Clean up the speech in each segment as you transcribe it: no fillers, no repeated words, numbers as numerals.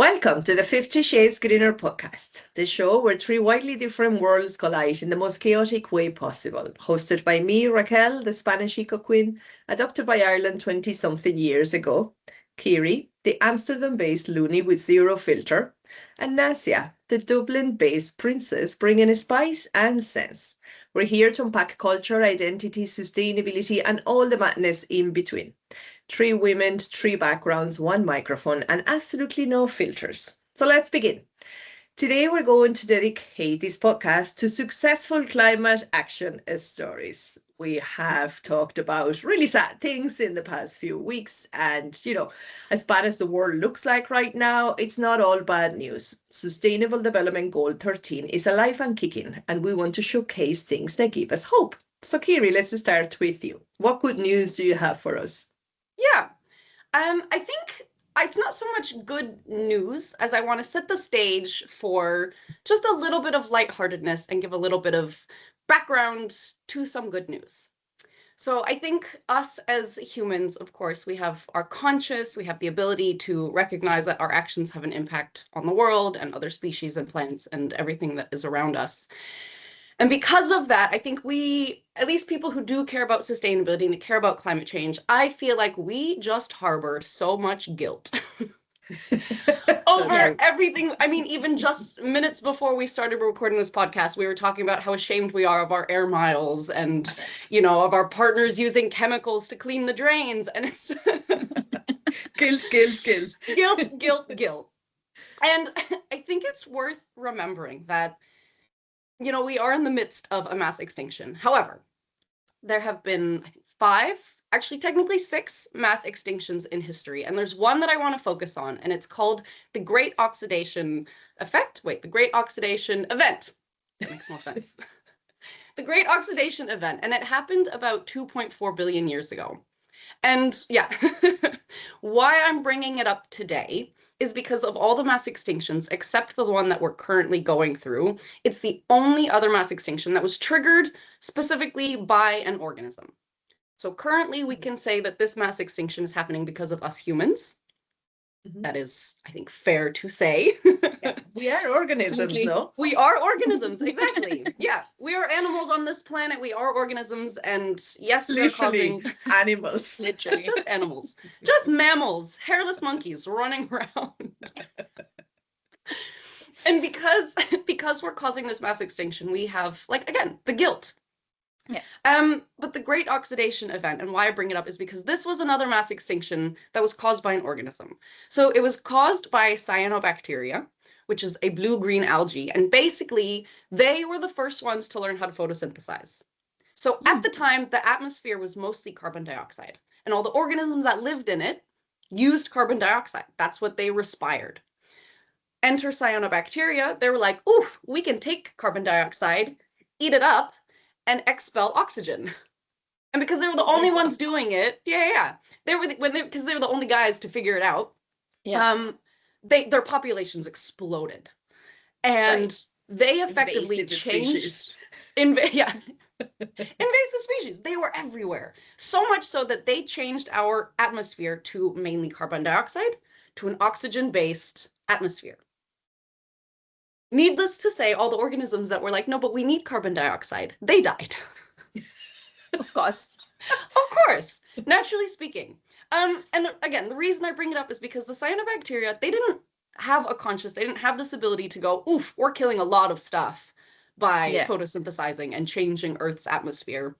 Welcome to the 50 Shades Greener podcast, the show where three widely different worlds collide in the most chaotic way possible. Hosted by me, Raquel, the Spanish eco queen, adopted by Ireland 20-something years ago, Kiri, the Amsterdam-based loony with zero filter, and Nasia, the Dublin-based princess bringing spice and sense. We're here to unpack culture, identity, sustainability, and all the madness in between. Three women, three backgrounds, one microphone, and absolutely no filters. So let's begin. Today, we're going to dedicate this podcast to successful climate action stories. We have talked about really sad things in the past few weeks. And, as bad as the world looks like right now, it's not all bad news. Sustainable Development Goal 13 is alive and kicking, and we want to showcase things that give us hope. So, Kiri, let's start with you. What good news do you have for us? Yeah, I think it's not so much good news as I want to set the stage for just a little bit of lightheartedness and give a little bit of background to some good news. So I think us as humans, of course, we have our conscious, we have the ability to recognize that our actions have an impact on the world and other species and plants and everything that is around us. And because of that, I think we, at least people who do care about sustainability and that care about climate change, I feel like we just harbor so much guilt over everything. I mean, even just minutes before we started recording this podcast, we were talking about how ashamed we are of our air miles and, of our partners using chemicals to clean the drains. And it's guilt. And I think it's worth remembering that we are in the midst of a mass extinction. However, there have been, I think, 5, actually technically 6 mass extinctions in history. And there's one that I want to focus on, and it's called the Great Oxidation the Great Oxidation Event. That makes more sense. The Great Oxidation Event, and it happened about 2.4 billion years ago. And yeah, why I'm bringing it up today is because of all the mass extinctions, except the one that we're currently going through, it's the only other mass extinction that was triggered specifically by an organism. So currently we can say that this mass extinction is happening because of us humans. Mm-hmm. That is, I think, fair to say. Yeah, we are organisms, no? We are organisms, exactly. Yeah, we are animals on this planet. We are organisms, and yes, we're causing animals. Literally, just animals, just mammals, hairless monkeys running around. And because we're causing this mass extinction, we have, again, the guilt. Yeah. But the Great Oxidation Event, and why I bring it up is because this was another mass extinction that was caused by an organism. So it was caused by cyanobacteria, which is a blue-green algae, and basically they were the first ones to learn how to photosynthesize. So at the time, the atmosphere was mostly carbon dioxide, and all the organisms that lived in it used carbon dioxide. That's what they respired. Enter cyanobacteria. They were like, oof, we can take carbon dioxide, eat it up, and expel oxygen. And because they were the only ones doing it, because they were the only guys to figure it out. Yeah. Their populations exploded, and they effectively changed. Invasive species. They were everywhere. So much so that they changed our atmosphere to mainly carbon dioxide to an oxygen-based atmosphere. Needless to say, all the organisms that were like, no, but we need carbon dioxide, they died. Of course. Of course, naturally speaking. Again, the reason I bring it up is because the cyanobacteria, they didn't have a conscious, they didn't have this ability to go, oof, we're killing a lot of stuff by photosynthesizing and changing Earth's atmosphere.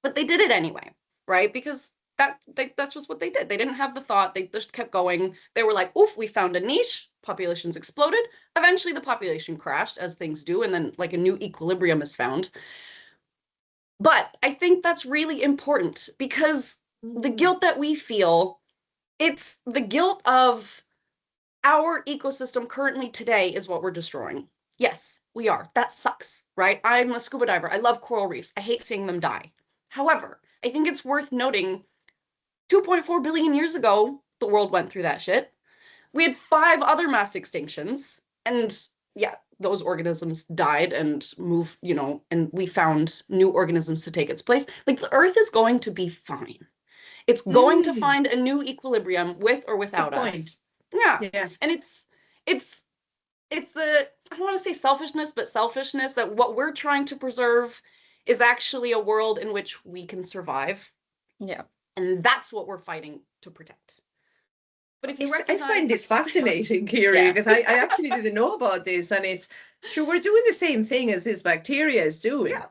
But they did it anyway, right? Because that's just what they did. They didn't have the thought, they just kept going. They were like, oof, we found a niche, populations exploded. Eventually the population crashed, as things do, and then a new equilibrium is found. But I think that's really important because the guilt that we feel, it's the guilt of our ecosystem currently today is what we're destroying. Yes, we are. That sucks, right? I'm a scuba diver. I love coral reefs. I hate seeing them die. However, I think it's worth noting 2.4 billion years ago, the world went through that shit. We had 5 other mass extinctions, and yeah, those organisms died and moved, and we found new organisms to take its place. The Earth is going to be fine. It's going to find a new equilibrium with or without us. Yeah. And it's the, I don't want to say selfishness, but selfishness that what we're trying to preserve is actually a world in which we can survive. Yeah. And that's what we're fighting to protect. But if you I recognize, find this fascinating, Kiri, Yeah. because I actually didn't know about this, and it's sure we're doing the same thing as this bacteria is doing, Yeah.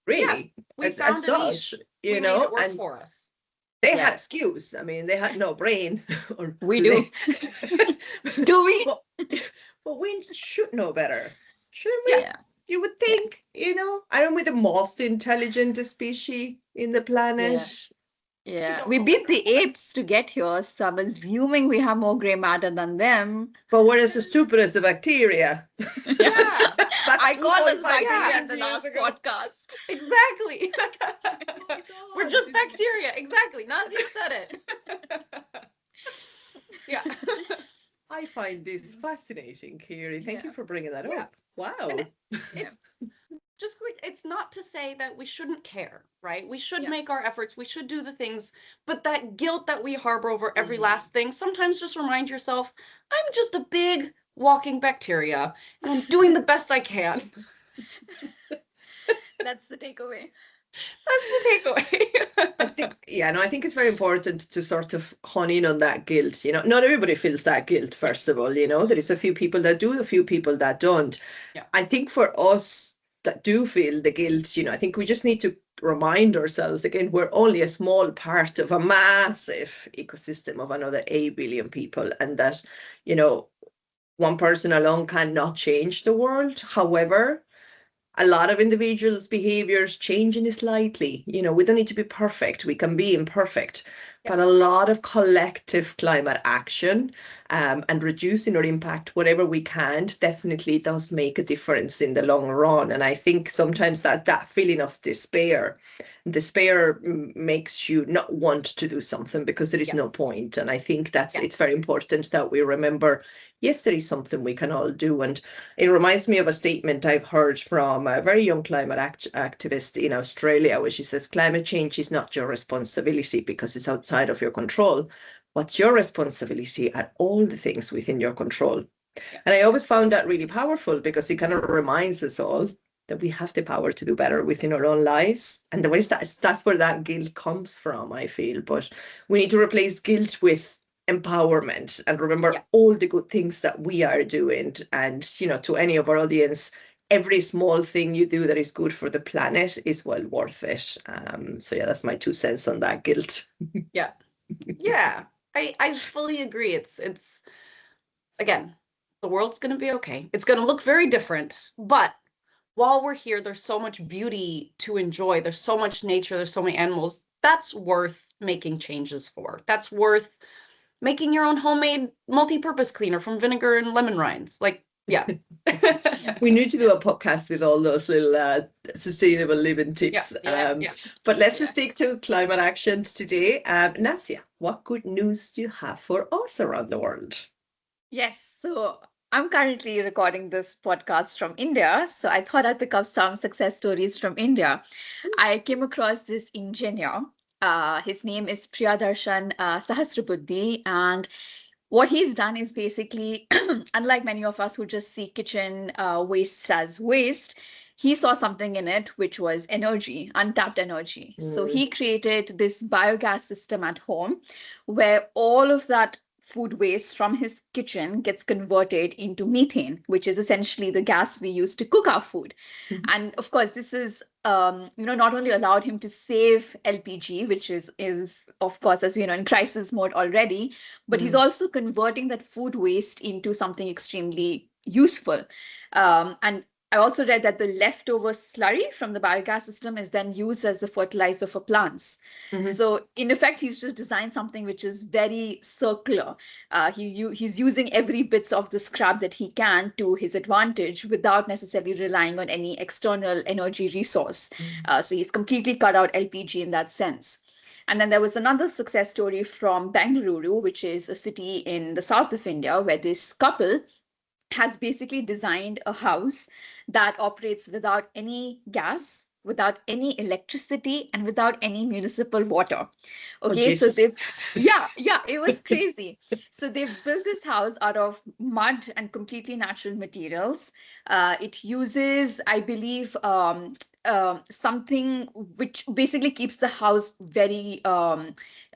really, we as found a niche, such, we you made know, it work and for us. they Yeah. had excuse. I mean, they had no brain, or We do do. they? Do we? But we should know better, shouldn't we? Yeah. You would think, you know, aren't we the most intelligent species in the planet? Yeah. don't We know beat better. the apes to get here, so I'm assuming we have more gray matter than them. But we're as stupid as the bacteria. Yeah. Back I called us 2.5 bacteria in billion the years last ago. Exactly. podcast. We're God, just this is- bacteria. Exactly. Nazia said it. Yeah. I find this fascinating, Kiri. Thank you Yeah. for bringing that Yeah. up. Wow. And it's just, it's not to say that we shouldn't care, right? We should Yeah. make our efforts, we should do the things, but that guilt that we harbor over every Mhm. last thing, sometimes just remind yourself, I'm just a big walking bacteria and I'm doing the best I can. That's the takeaway. That's the takeaway. I think, yeah, no, I think it's very important to sort of hone in on that guilt. You know, not everybody feels that guilt, first of all. You know, there is a few people that do, a few people that don't. Yeah. I think for us that do feel the guilt, you know, I think we just need to remind ourselves again, we're only a small part of a massive ecosystem of another 8 billion people, and that, you know, one person alone cannot change the world. However, a lot of individuals' behaviors changing slightly. You know, we don't need to be perfect. We can be imperfect. But a lot of collective climate action and reducing our impact, whatever we can, definitely does make a difference in the long run. And I think sometimes that feeling of despair makes you not want to do something because there is no point. And I think it's very important that we remember, yes, there is something we can all do. And it reminds me of a statement I've heard from a very young climate activist in Australia, where she says, climate change is not your responsibility because it's outside of your control. What's your responsibility are all the things within your control. And I always found that really powerful because it kind of reminds us all that we have the power to do better within our own lives. And the ways that's where that guilt comes from, I feel. But we need to replace guilt with empowerment and remember all the good things that we are doing. And, you know, to any of our audience, every small thing you do that is good for the planet is well worth it. So yeah, that's my 2 cents on that guilt. Yeah. I fully agree. It's again, the world's going to be okay. It's going to look very different, but while we're here, there's so much beauty to enjoy. There's so much nature. There's so many animals. That's worth making changes for. That's worth making your own homemade multi-purpose cleaner from vinegar and lemon rinds. Like, yeah. We need to do a podcast with all those little sustainable living tips. But let's just stick to climate actions today. Nasia, what good news do you have for us around the world? Yes, so I'm currently recording this podcast from India, so I thought I'd pick up some success stories from India. I came across this engineer. His name is Priyadarshan Sahasrabuddhi, and what he's done is basically, unlike many of us who just see kitchen waste as waste, he saw something in it which was energy, untapped energy. So he created this biogas system at home where all of that food waste from his kitchen gets converted into methane, which is essentially the gas we use to cook our food. And of course, this is not only allowed him to save LPG, which is of course, as you know, in crisis mode already, but he's also converting that food waste into something extremely useful. And I also read that the leftover slurry from the biogas system is then used as the fertilizer for plants. So in effect, he's just designed something which is very circular. He's using every bits of the scrap that he can to his advantage without necessarily relying on any external energy resource. So he's completely cut out LPG in that sense. And then there was another success story from Bengaluru, which is a city in the south of India, where this couple has basically designed a house that operates without any gas, without any electricity and without any municipal water. Oh, Okay, so Jesus. yeah, it was crazy. So they've built this house out of mud and completely natural materials. It uses, I believe, something which basically keeps the house very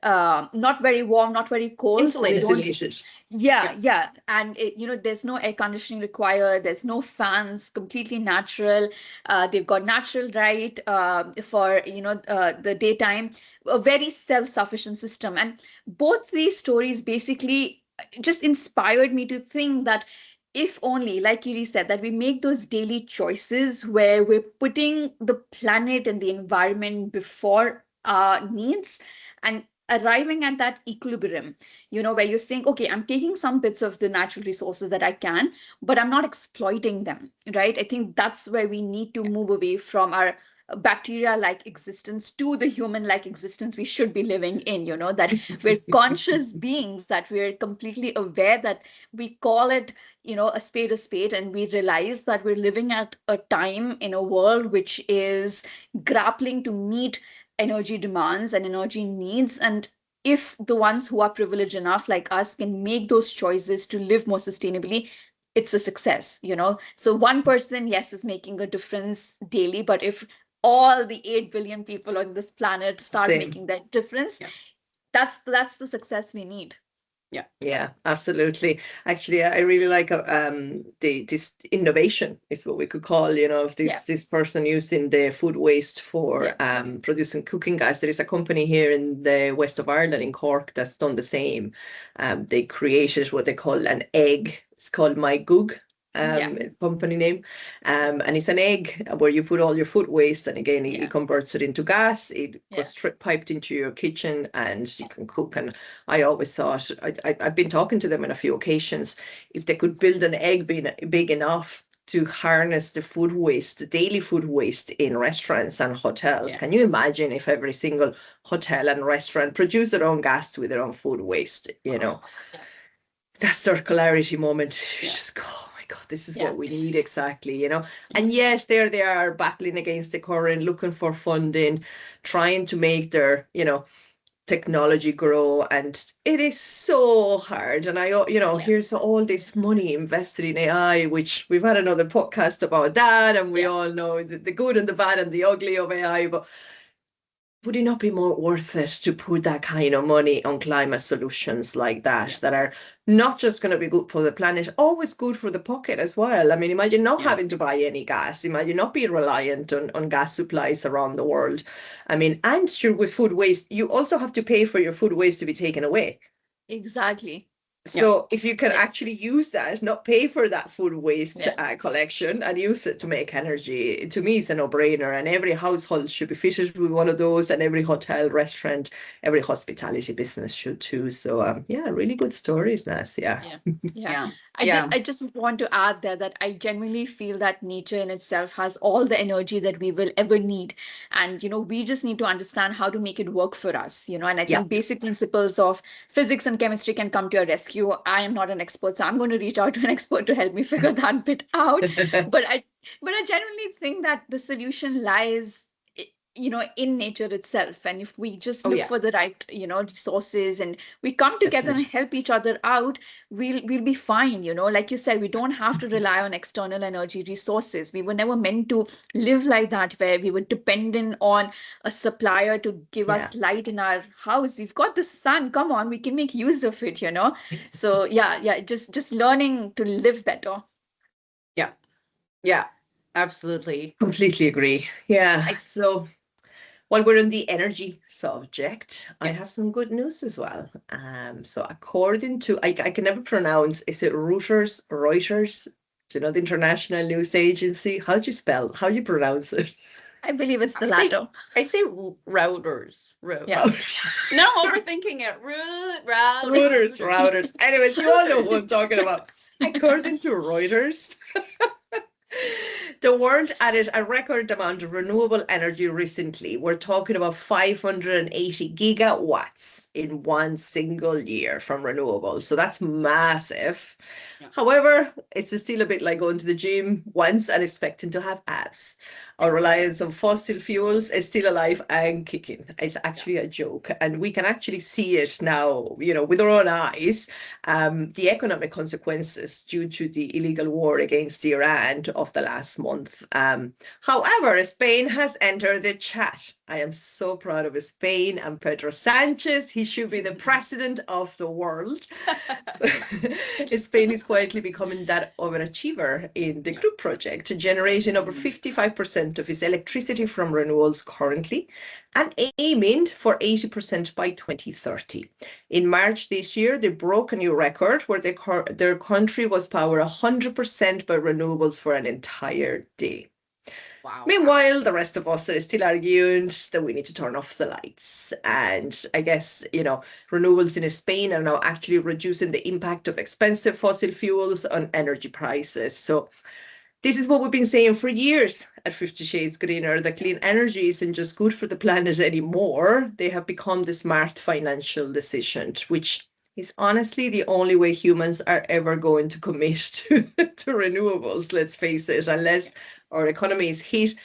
not very warm, not very cold, so they don't. Insulated. Yeah, and there's no air conditioning required. There's no fans. Completely natural. They've got natural light for the daytime. A very self-sufficient system, and both these stories basically just inspired me to think that if only, like you said, that we make those daily choices where we're putting the planet and the environment before our needs and arriving at that equilibrium, where you're saying, okay, I'm taking some bits of the natural resources that I can, but I'm not exploiting them, right? I think that's where we need to move away from our bacteria-like existence to the human-like existence we should be living in, that we're conscious beings, that we're completely aware, that we call it, a spade, and we realize that we're living at a time in a world which is grappling to meet energy demands and energy needs. And if the ones who are privileged enough, like us, can make those choices to live more sustainably, it's a success, So one person, yes, is making a difference daily, but if all the 8 billion people on this planet start Same. making that difference, Yeah. that's the success we need. Yeah, absolutely. Actually, I really like this innovation is what we could call, of this person using the food waste for producing cooking gas. There is a company here in the west of Ireland in Cork that's done the same. They created what they call an egg. It's called My Goog. Company name, and it's an egg where you put all your food waste, and again it converts it into gas. It goes piped into your kitchen, and you can cook. And I always thought, I've been talking to them on a few occasions, if they could build an egg big enough to harness the food waste, the daily food waste in restaurants and hotels. Can you imagine if every single hotel and restaurant produced their own gas with their own food waste? That circularity moment. You just go, oh my God, this is what we need exactly, And yet there they are battling against the current, looking for funding, trying to make their, technology grow, and it is so hard. And here's all this money invested in AI, which we've had another podcast about that, and we all know the good and the bad and the ugly of AI, but would it not be more worth it to put that kind of money on climate solutions like that, that are not just going to be good for the planet, always good for the pocket as well? I mean, imagine not having to buy any gas. Imagine not being reliant on gas supplies around the world. I mean, and sure, with food waste, you also have to pay for your food waste to be taken away. Exactly. So if you can actually use that, not pay for that food waste collection, and use it to make energy, to me, it's a no-brainer. And every household should be fitted with one of those, and every hotel, restaurant, every hospitality business should too. So really good stories, Nas. I just want to add there that I genuinely feel that nature in itself has all the energy that we will ever need. And, we just need to understand how to make it work for us, and I think basic principles of physics and chemistry can come to your rescue. I am not an expert, so I'm going to reach out to an expert to help me figure that bit out. But I genuinely think that the solution lies in nature itself. And if we just look for the right, resources, and we come together and help each other out, we'll be fine. Like you said, we don't have to rely on external energy resources. We were never meant to live like that, where we were dependent on a supplier to give us light in our house. We've got the sun. Come on, we can make use of it, So just learning to live better. Yeah, absolutely. Completely agree. So while we're on the energy subject, I have some good news as well. So according to, I can never pronounce, is it Reuters? Do you know the international news agency? How do you pronounce it? I believe it's the latter. I say routers. Now overthinking it. Routers. Anyways, you all know what I'm talking about. According to Reuters, The world added a record amount of renewable energy recently. We're talking about 580 gigawatts in one single year from renewables. So that's massive. Yeah. However, it's still a bit like going to the gym once and expecting to have abs. Our reliance on fossil fuels is still alive and kicking. It's actually a joke. And we can actually see it now, with our own eyes, the economic consequences due to the illegal war against Iran of the last month. However, Spain has entered the chat. I am so proud of Spain and Pedro Sanchez. He should be the president of the world. Spain is quietly becoming that overachiever in the group project, generating over 55% of its electricity from renewables currently and aiming for 80% by 2030. In March this year, they broke a new record where their country was powered 100% by renewables for an entire day. Wow. Meanwhile, the rest of us are still arguing that we need to turn off the lights. And I guess, renewables in Spain are now actually reducing the impact of expensive fossil fuels on energy prices. So this is what we've been saying for years at 50 Shades Greener, that clean energy isn't just good for the planet anymore. They have become the smart financial decision, which is honestly the only way humans are ever going to commit to renewables, let's face it. Unless our economy is hit,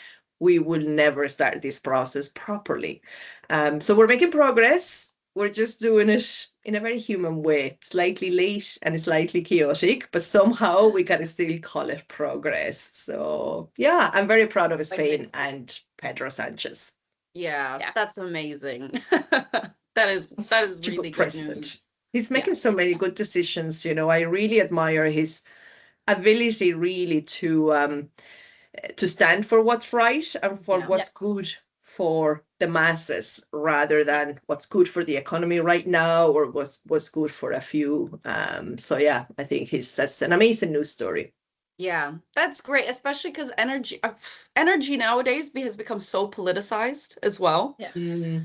we will never start this process properly. So we're making progress. We're just doing it in a very human way, slightly late and slightly chaotic, but somehow we can still call it progress. So yeah, I'm very proud of Spain and Pedro Sanchez. Yeah, that's amazing. That is really good news. He's making so many good decisions. I really admire his ability really to stand for what's right and for what's good for the masses, rather than what's good for the economy right now or what's good for a few. So yeah, I think that's an amazing news story. Yeah, that's great, especially because energy nowadays has become so politicized as well. Yeah.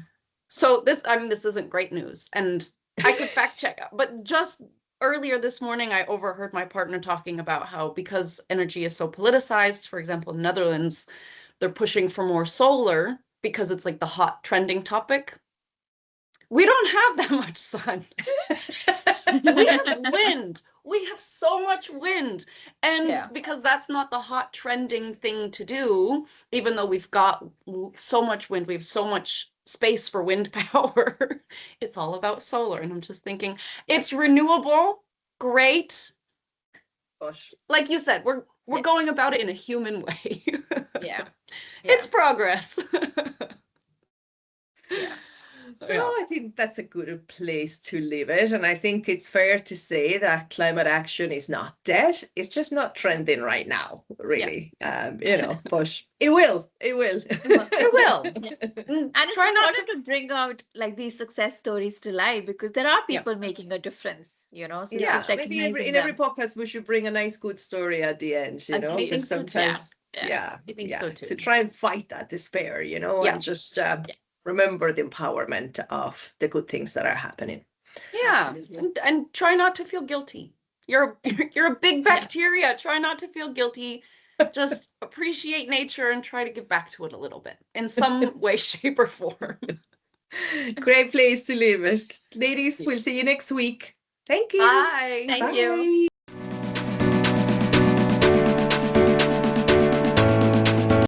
So this isn't great news, and I could fact check, but just earlier this morning, I overheard my partner talking about how, because energy is so politicized, for example, in Netherlands, they're pushing for more solar because it's like the hot trending topic. We don't have that much sun. We have wind. We have so much wind. And because that's not the hot trending thing to do, even though we've got so much wind, we have so much space for wind power, it's all about solar. And I'm just thinking, it's renewable, great. Gosh. Like you said, we're going about it in a human way. Yeah. It's progress. Yeah. So I think that's a good place to leave it. And I think it's fair to say that climate action is not dead. It's just not trending right now, really. But it will. It will. It will. And it's important to bring out like these success stories to life, because there are people making a difference, So just maybe in every podcast we should bring a nice good story at the end, because sometimes I think so too. to try and fight that despair, and just remember the empowerment of the good things that are happening. Yeah, and try not to feel guilty. You're a big bacteria. Try not to feel guilty. Just appreciate nature and try to give back to it a little bit in some way, shape, or form. Great place to leave it. Ladies, we'll see you next week. Thank you. Bye. Thank you.